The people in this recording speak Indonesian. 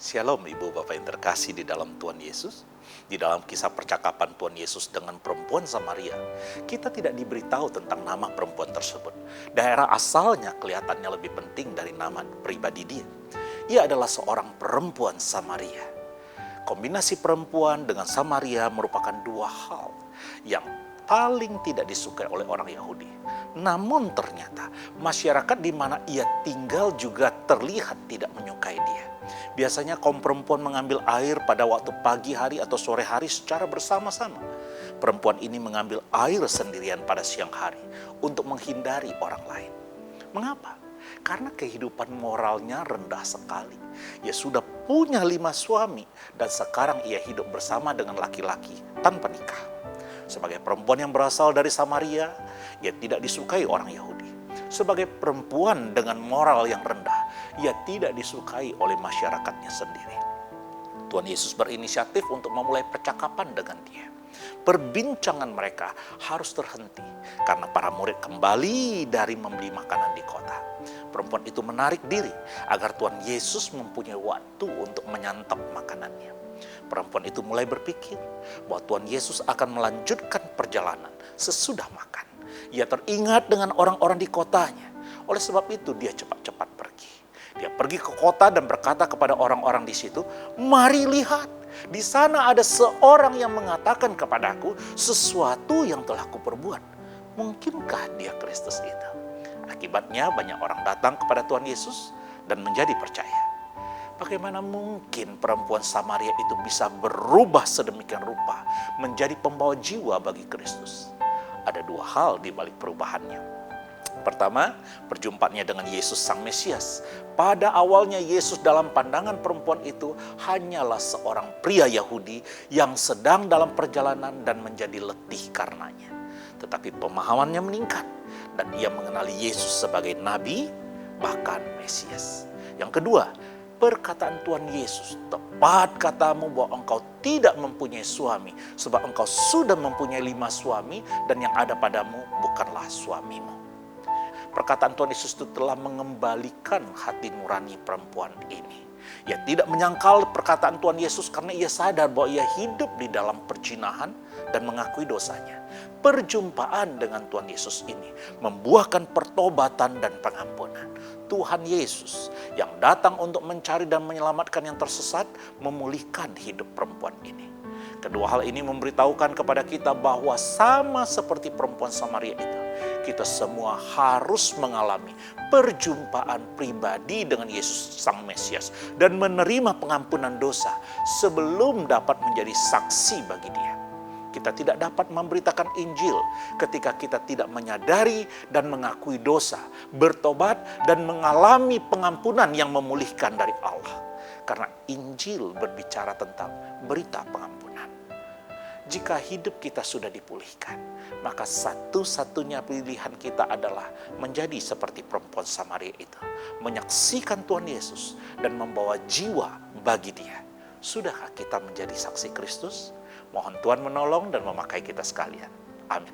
Shalom Ibu Bapak yang terkasih di dalam Tuhan Yesus. Di dalam kisah percakapan Tuhan Yesus dengan perempuan Samaria, kita tidak diberitahu tentang nama perempuan tersebut. Daerah asalnya kelihatannya lebih penting dari nama pribadi dia. Ia adalah seorang perempuan Samaria. Kombinasi perempuan dengan Samaria merupakan dua hal yang paling tidak disukai oleh orang Yahudi. Namun ternyata masyarakat di mana ia tinggal juga terlihat tidak menyukai dia. Biasanya kaum perempuan mengambil air pada waktu pagi hari atau sore hari secara bersama-sama. Perempuan ini mengambil air sendirian pada siang hari untuk menghindari orang lain. Mengapa? Karena kehidupan moralnya rendah sekali. Ia sudah punya 5 suami dan sekarang ia hidup bersama dengan laki-laki tanpa nikah. Sebagai perempuan yang berasal dari Samaria, ia tidak disukai orang Yahudi. Sebagai perempuan dengan moral yang rendah, ia tidak disukai oleh masyarakatnya sendiri. Tuhan Yesus berinisiatif untuk memulai percakapan dengan dia. Perbincangan mereka harus terhenti karena para murid kembali dari membeli makanan di kota. Perempuan itu menarik diri agar Tuhan Yesus mempunyai waktu untuk menyantap makanannya. Perempuan itu mulai berpikir bahwa Tuhan Yesus akan melanjutkan perjalanan sesudah makan. Ia teringat dengan orang-orang di kotanya. Oleh sebab itu dia cepat-cepat pergi. Dia pergi ke kota dan berkata kepada orang-orang di situ, "Mari lihat, di sana ada seorang yang mengatakan kepadaku sesuatu yang telah kuperbuat. Mungkinkah dia Kristus itu?" Akibatnya banyak orang datang kepada Tuhan Yesus dan menjadi percaya. Bagaimana mungkin perempuan Samaria itu bisa berubah sedemikian rupa menjadi pembawa jiwa bagi Kristus? Ada 2 hal di balik perubahannya. Pertama, perjumpaannya dengan Yesus Sang Mesias. Pada awalnya Yesus dalam pandangan perempuan itu hanyalah seorang pria Yahudi yang sedang dalam perjalanan dan menjadi letih karenanya. Tetapi pemahamannya meningkat dan ia mengenali Yesus sebagai Nabi, bahkan Mesias. Yang kedua, perkataan Tuhan Yesus, "Tepat katamu bahwa engkau tidak mempunyai suami, sebab engkau sudah mempunyai 5 suami dan yang ada padamu bukanlah suamimu." Perkataan Tuhan Yesus itu telah mengembalikan hati nurani perempuan ini. Ia tidak menyangkal perkataan Tuhan Yesus karena ia sadar bahwa ia hidup di dalam perjinahan dan mengakui dosanya. Perjumpaan dengan Tuhan Yesus ini membuahkan pertobatan dan pengampunan. Tuhan Yesus yang datang untuk mencari dan menyelamatkan yang tersesat, memulihkan hidup perempuan ini. Kedua hal ini memberitahukan kepada kita bahwa sama seperti perempuan Samaria itu, kita semua harus mengalami perjumpaan pribadi dengan Yesus Sang Mesias dan menerima pengampunan dosa sebelum dapat menjadi saksi bagi Dia. Kita tidak dapat memberitakan Injil ketika kita tidak menyadari dan mengakui dosa, bertobat dan mengalami pengampunan yang memulihkan dari Allah. Karena Injil berbicara tentang berita pengampunan. Jika hidup kita sudah dipulihkan, maka satu-satunya pilihan kita adalah menjadi seperti perempuan Samaria itu. Menyaksikan Tuhan Yesus dan membawa jiwa bagi Dia. Sudahkah kita menjadi saksi Kristus? Mohon Tuhan menolong dan memakai kita sekalian. Amin.